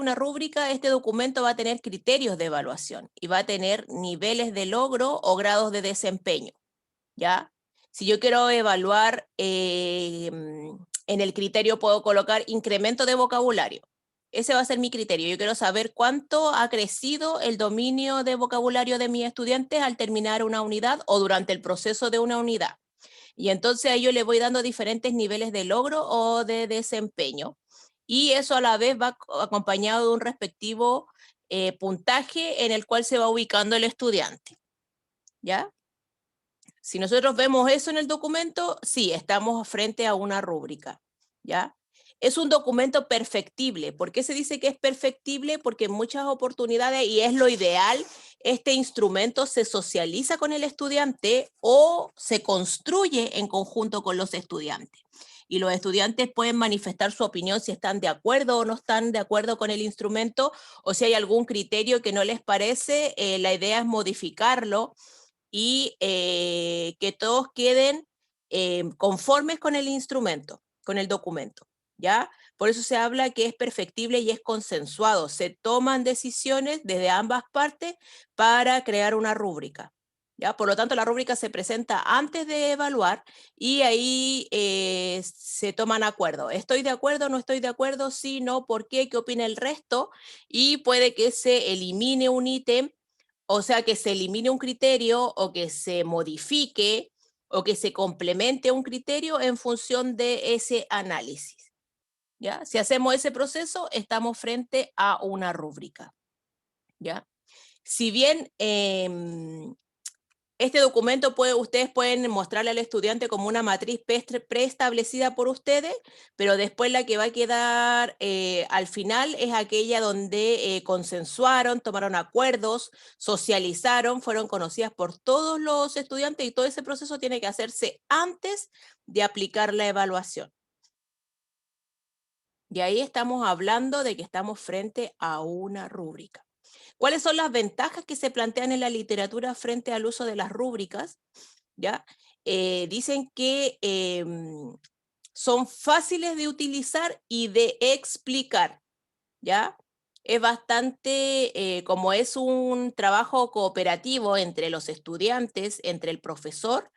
una rúbrica, este documento va a tener criterios de evaluación y va a tener niveles de logro o grados de desempeño, ¿ya? Si yo quiero evaluar, en el criterio puedo colocar incremento de vocabulario. Ese va a ser mi criterio. Yo quiero saber cuánto ha crecido el dominio de vocabulario de mis estudiantes al terminar una unidad o durante el proceso de una unidad. Y entonces a ello le voy dando diferentes niveles de logro o de desempeño. Y eso a la vez va acompañado de un respectivo puntaje en el cual se va ubicando el estudiante. ¿Ya? Si nosotros vemos eso en el documento, sí, estamos frente a una rúbrica. ¿Ya? Es un documento perfectible. ¿Por qué se dice que es perfectible? Porque en muchas oportunidades, y es lo ideal, este instrumento se socializa con el estudiante o se construye en conjunto con los estudiantes. Y los estudiantes pueden manifestar su opinión si están de acuerdo o no están de acuerdo con el instrumento, o si hay algún criterio que no les parece, la idea es modificarlo y que todos queden conformes con el instrumento, con el documento, ¿ya? Por eso se habla que es perfectible y es consensuado. Se toman decisiones desde ambas partes para crear una rúbrica, ¿ya? Por lo tanto, la rúbrica se presenta antes de evaluar y ahí se toman acuerdos. ¿Estoy de acuerdo? ¿No estoy de acuerdo? Sí, no, ¿por qué? ¿Qué opina el resto? Y puede que se elimine un ítem, o sea, que se elimine un criterio o que se modifique o que se complemente un criterio en función de ese análisis. ¿Ya? Si hacemos ese proceso, estamos frente a una rúbrica. ¿Ya? Si bien este documento ustedes pueden mostrarle al estudiante como una matriz preestablecida por ustedes, pero después la que va a quedar al final es aquella donde consensuaron, tomaron acuerdos, socializaron, fueron conocidas por todos los estudiantes y todo ese proceso tiene que hacerse antes de aplicar la evaluación. Y ahí estamos hablando de que estamos frente a una rúbrica. ¿Cuáles son las ventajas que se plantean en la literatura frente al uso de las rúbricas? ¿Ya? Dicen que son fáciles de utilizar y de explicar, ¿ya? Es bastante, como es un trabajo cooperativo entre los estudiantes, entre el profesor,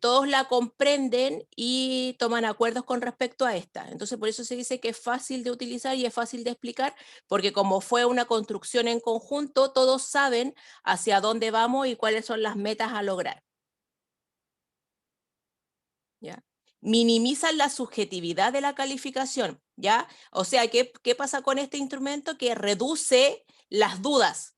todos la comprenden y toman acuerdos con respecto a esta. Entonces, por eso se dice que es fácil de utilizar y es fácil de explicar, porque como fue una construcción en conjunto, todos saben hacia dónde vamos y cuáles son las metas a lograr. ¿Ya? Minimizan la subjetividad de la calificación, ¿ya? O sea, ¿qué pasa con este instrumento? Que reduce las dudas.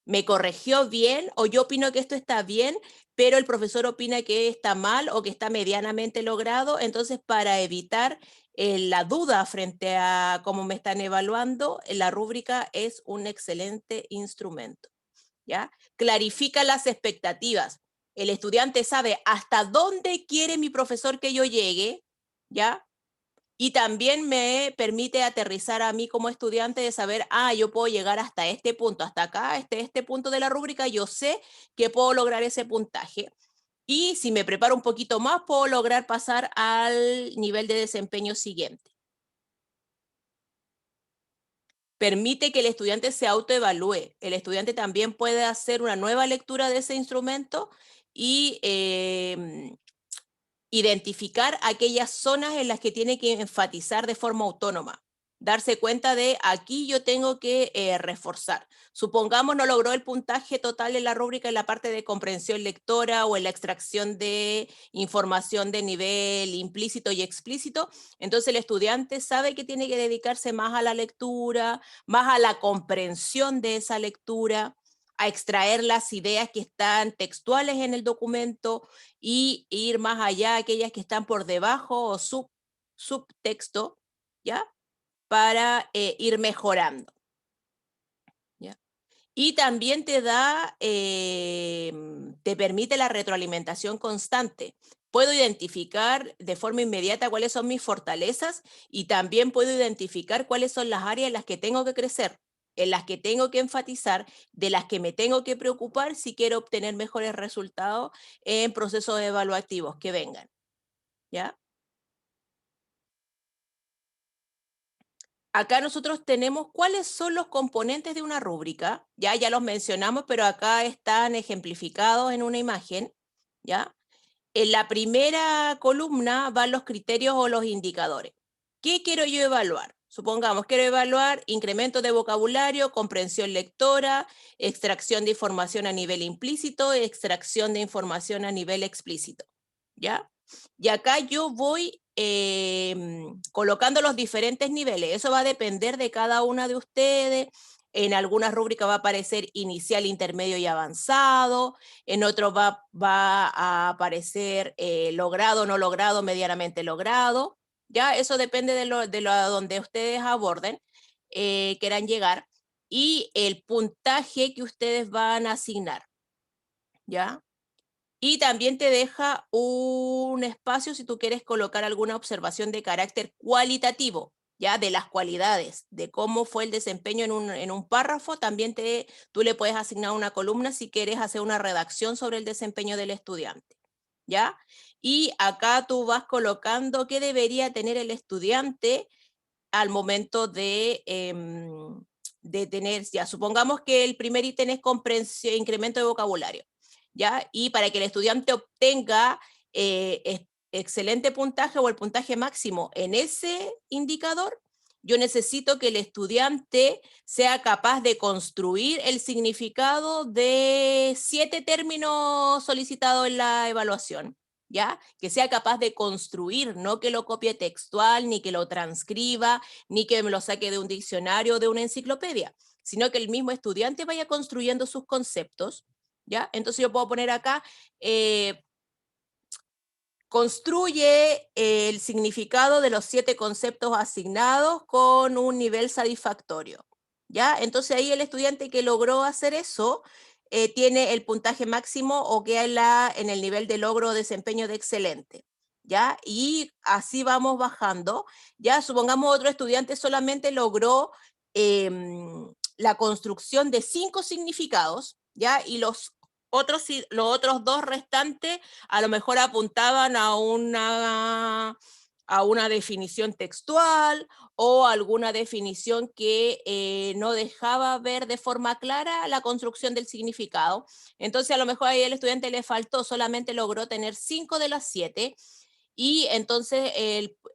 ¿Me corrigió bien o yo opino que esto está bien, pero el profesor opina que está mal o que está medianamente logrado? Entonces, para evitar la duda frente a cómo me están evaluando, la rúbrica es un excelente instrumento, ¿ya? Clarifica las expectativas. El estudiante sabe hasta dónde quiere mi profesor que yo llegue, ¿ya? Y también me permite aterrizar a mí como estudiante de saber, yo puedo llegar hasta este punto, hasta acá, este punto de la rúbrica, yo sé que puedo lograr ese puntaje. Y si me preparo un poquito más, puedo lograr pasar al nivel de desempeño siguiente. Permite que el estudiante se autoevalúe. El estudiante también puede hacer una nueva lectura de ese instrumento y identificar aquellas zonas en las que tiene que enfatizar de forma autónoma. Darse cuenta de aquí yo tengo que reforzar. Supongamos no logró el puntaje total en la rúbrica en la parte de comprensión lectora o en la extracción de información de nivel implícito y explícito. Entonces el estudiante sabe que tiene que dedicarse más a la lectura, más a la comprensión de esa lectura, a extraer las ideas que están textuales en el documento y ir más allá, aquellas que están por debajo o subtexto, ¿ya? Para ir mejorando, ¿ya? Y también te permite la retroalimentación constante. Puedo identificar de forma inmediata cuáles son mis fortalezas y también puedo identificar cuáles son las áreas en las que tengo que crecer, en las que tengo que enfatizar, de las que me tengo que preocupar si quiero obtener mejores resultados en procesos evaluativos que vengan, ¿ya? acá nosotros tenemos cuáles son los componentes de una rúbrica, ya los mencionamos, pero acá están ejemplificados en una imagen, ¿ya? En la primera columna van los criterios o los indicadores. ¿Qué quiero yo evaluar? Supongamos, quiero evaluar incremento de vocabulario, comprensión lectora, extracción de información a nivel implícito, extracción de información a nivel explícito, ¿ya? Y acá yo voy colocando los diferentes niveles. Eso va a depender de cada una de ustedes. En algunas rúbricas va a aparecer inicial, intermedio y avanzado. En otros va a aparecer logrado, no logrado, medianamente logrado. Ya, eso depende de donde ustedes aborden, quieran llegar. Y el puntaje que ustedes van a asignar. ¿Ya? Y también te deja un espacio si tú quieres colocar alguna observación de carácter cualitativo, ya de las cualidades, de cómo fue el desempeño en un párrafo. También tú le puedes asignar una columna si quieres hacer una redacción sobre el desempeño del estudiante, ¿ya? Y acá tú vas colocando qué debería tener el estudiante al momento de tener, ya supongamos que el primer ítem es comprensión, incremento de vocabulario. ¿Ya? Y para que el estudiante obtenga excelente puntaje o el puntaje máximo en ese indicador, yo necesito que el estudiante sea capaz de construir el significado de 7 términos solicitados en la evaluación. ¿Ya? Que sea capaz de construir, no que lo copie textual, ni que lo transcriba, ni que me lo saque de un diccionario o de una enciclopedia, sino que el mismo estudiante vaya construyendo sus conceptos. ¿Ya? Entonces yo puedo poner acá, construye el significado de los 7 conceptos asignados con un nivel satisfactorio. ¿Ya? Entonces ahí el estudiante que logró hacer eso tiene el puntaje máximo o queda en el nivel de logro o desempeño de excelente. ¿Ya? Y así vamos bajando. Ya, supongamos otro estudiante solamente logró la construcción de 5 significados, ¿ya? Y los otros 2 restantes a lo mejor apuntaban a una definición textual o alguna definición que no dejaba ver de forma clara la construcción del significado. Entonces a lo mejor ahí el estudiante le faltó, solamente logró tener 5 de las 7 y entonces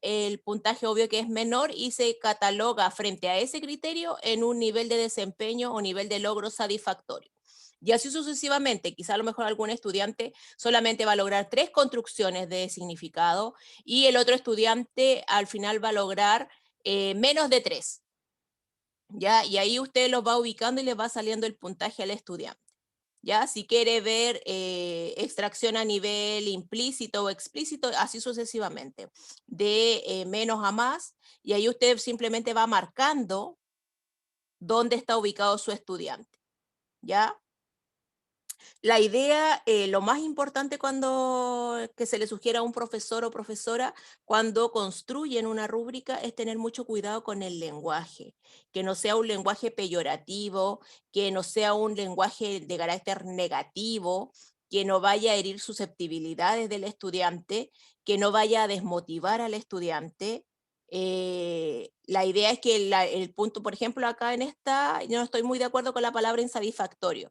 el puntaje obvio que es menor y se cataloga frente a ese criterio en un nivel de desempeño o nivel de logro satisfactorio. Y así sucesivamente, quizá a lo mejor algún estudiante solamente va a lograr 3 construcciones de significado y el otro estudiante al final va a lograr menos de 3. ¿Ya? Y ahí usted los va ubicando y les va saliendo el puntaje al estudiante. ¿Ya? Si quiere ver extracción a nivel implícito o explícito, así sucesivamente, de menos a más, y ahí usted simplemente va marcando dónde está ubicado su estudiante. ¿Ya? La idea, lo más importante cuando que se le sugiera a un profesor o profesora cuando construyen una rúbrica es tener mucho cuidado con el lenguaje, que no sea un lenguaje peyorativo, que no sea un lenguaje de carácter negativo, que no vaya a herir susceptibilidades del estudiante, que no vaya a desmotivar al estudiante. La idea es que el punto, por ejemplo, acá en esta, yo no estoy muy de acuerdo con la palabra insatisfactorio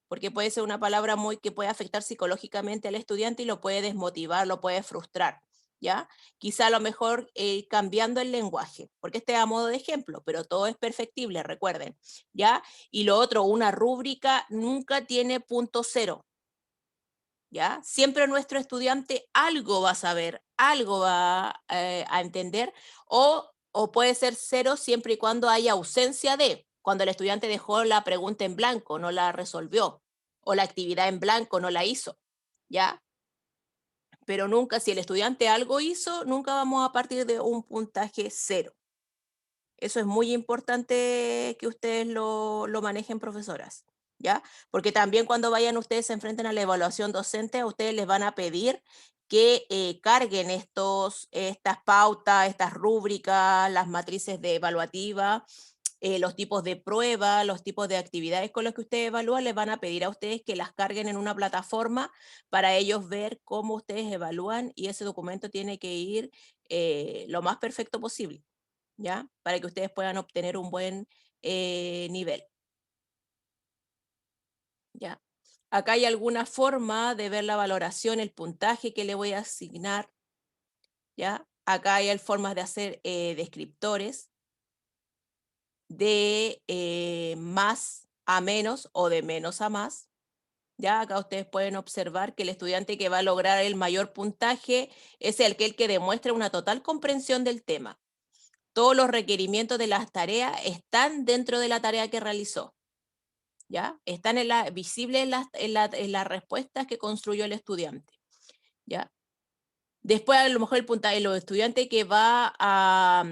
porque puede ser una palabra que puede afectar psicológicamente al estudiante y lo puede desmotivar, lo puede frustrar, ¿ya? Quizá a lo mejor cambiando el lenguaje, porque este es a modo de ejemplo, pero todo es perfectible, recuerden, ¿ya? Y lo otro, una rúbrica nunca tiene punto cero, ¿ya? Siempre nuestro estudiante algo va a saber, algo va a entender, o puede ser cero siempre y cuando haya ausencia de, cuando el estudiante dejó la pregunta en blanco, no la resolvió, o la actividad en blanco no la hizo, ¿ya? Pero nunca, si el estudiante algo hizo, nunca vamos a partir de un puntaje cero. Eso es muy importante que ustedes lo manejen, profesoras, ¿ya? Porque también cuando vayan ustedes se enfrenten a la evaluación docente, a ustedes les van a pedir que carguen estas pautas, estas rúbricas, las matrices de evaluativa, los tipos de prueba, los tipos de actividades con los que ustedes evalúan, les van a pedir a ustedes que las carguen en una plataforma para ellos ver cómo ustedes evalúan y ese documento tiene que ir lo más perfecto posible. ¿ya? Para que ustedes puedan obtener un buen nivel, ¿ya? Acá hay alguna forma de ver la valoración, el puntaje que le voy a asignar, ¿ya? Acá hay formas de hacer descriptores de más a menos o de menos a más. Ya acá ustedes pueden observar que el estudiante que va a lograr el mayor puntaje es el que demuestra una total comprensión del tema. Todos los requerimientos de las tareas están dentro de la tarea que realizó. ¿Ya? Están visibles en las respuestas que construyó el estudiante. ¿Ya? Después a lo mejor el puntaje, el estudiante que va a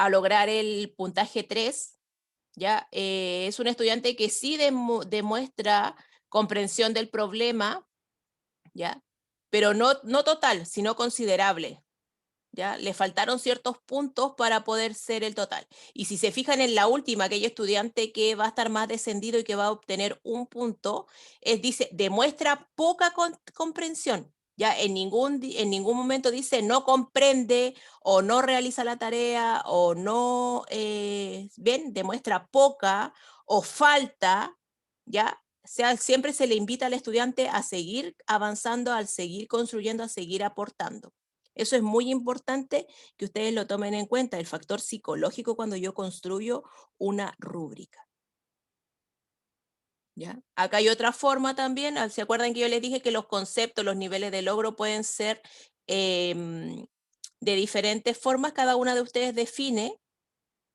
lograr el puntaje 3, ¿ya? Es un estudiante que sí demuestra comprensión del problema, ¿ya? Pero no total, sino considerable, ¿ya? Le faltaron ciertos puntos para poder ser el total. Y si se fijan en la última, aquel estudiante que va a estar más descendido y que va a obtener un punto, dice, demuestra poca comprensión. Ya en ningún momento dice no comprende o no realiza la tarea o no, ven, demuestra poca o falta, ¿ya? O sea, siempre se le invita al estudiante a seguir avanzando, a seguir construyendo, a seguir aportando. Eso es muy importante que ustedes lo tomen en cuenta, el factor psicológico cuando yo construyo una rúbrica. ¿Ya? Acá hay otra forma también, ¿se acuerdan que yo les dije que los conceptos, los niveles de logro pueden ser de diferentes formas? Cada una de ustedes define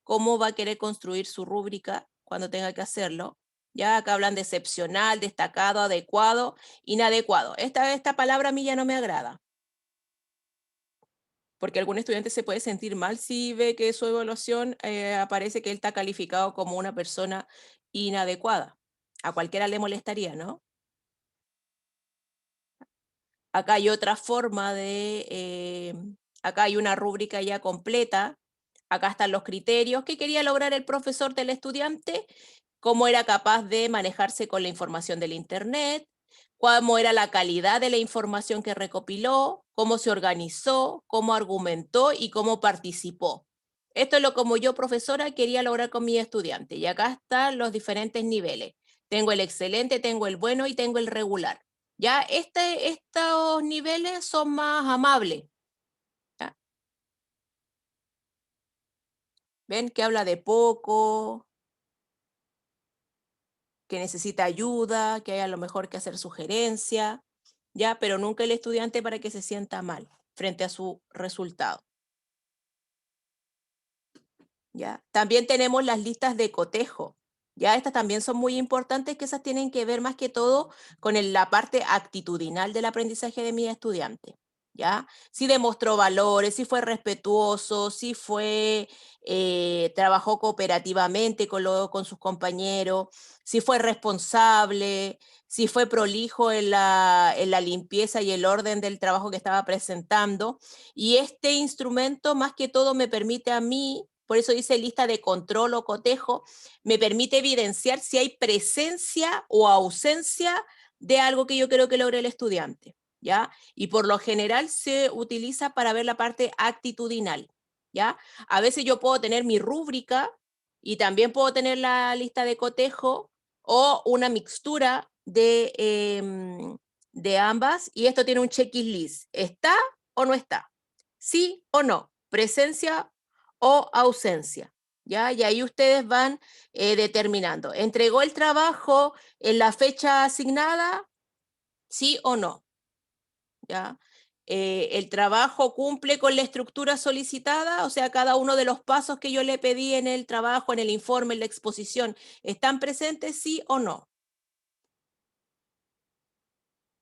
cómo va a querer construir su rúbrica cuando tenga que hacerlo. Ya acá hablan de excepcional, destacado, adecuado, inadecuado. Esta palabra a mí ya no me agrada, porque algún estudiante se puede sentir mal si ve que su evaluación aparece que él está calificado como una persona inadecuada. A cualquiera le molestaría, ¿no? Acá hay otra forma acá hay una rúbrica ya completa. Acá están los criterios que quería lograr el profesor del estudiante, cómo era capaz de manejarse con la información del Internet, cómo era la calidad de la información que recopiló, cómo se organizó, cómo argumentó y cómo participó. Esto es lo como yo, profesora, quería lograr con mi estudiante. Y acá están los diferentes niveles. Tengo el excelente, tengo el bueno y tengo el regular. Ya estos niveles son más amables. ¿Ya? ¿Ven que habla de poco, que necesita ayuda, que hay a lo mejor que hacer sugerencia, ya, pero nunca el estudiante para que se sienta mal frente a su resultado, ya? También tenemos las listas de cotejo, ya, estas también son muy importantes, que esas tienen que ver más que todo con la parte actitudinal del aprendizaje de mi estudiante, ya, si demostró valores, si fue respetuoso, si trabajó cooperativamente con sus compañeros, si fue responsable, si fue prolijo en la limpieza y el orden del trabajo que estaba presentando. Y este instrumento más que todo me permite a mí, por eso dice lista de control o cotejo, me permite evidenciar si hay presencia o ausencia de algo que yo quiero que logre el estudiante, ¿ya? Y por lo general se utiliza para ver la parte actitudinal, ¿ya? A veces yo puedo tener mi rúbrica y también puedo tener la lista de cotejo o una mixtura de ambas, y esto tiene un checklist. ¿Está o no está? ¿Sí o no? ¿Presencia o ausencia? ¿Ya? Y ahí ustedes van determinando. ¿Entregó el trabajo en la fecha asignada? ¿Sí o no? ¿Ya? El trabajo cumple con la estructura solicitada, o sea, cada uno de los pasos que yo le pedí en el trabajo, en el informe, en la exposición, ¿están presentes, sí o no?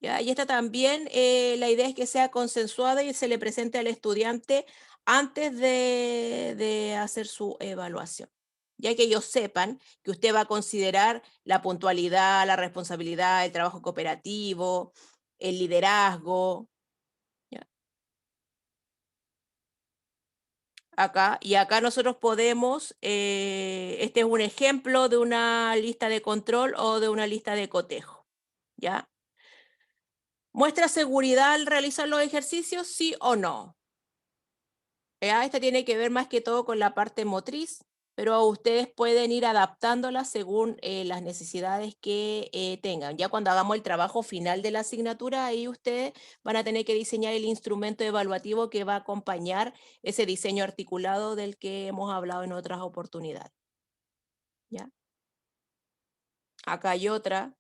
¿Ya? Y esta también, la idea es que sea consensuada y se le presente al estudiante antes de hacer su evaluación, ya que ellos sepan que usted va a considerar la puntualidad, la responsabilidad, el trabajo cooperativo, el liderazgo. ¿Ya? Acá nosotros podemos, este es un ejemplo de una lista de control o de una lista de cotejo, ¿ya? ¿Muestra seguridad al realizar los ejercicios, sí o no? Esta tiene que ver más que todo con la parte motriz, pero ustedes pueden ir adaptándola según las necesidades que tengan. Ya cuando hagamos el trabajo final de la asignatura, ahí ustedes van a tener que diseñar el instrumento evaluativo que va a acompañar ese diseño articulado del que hemos hablado en otras oportunidades. ¿Ya? Acá hay otra.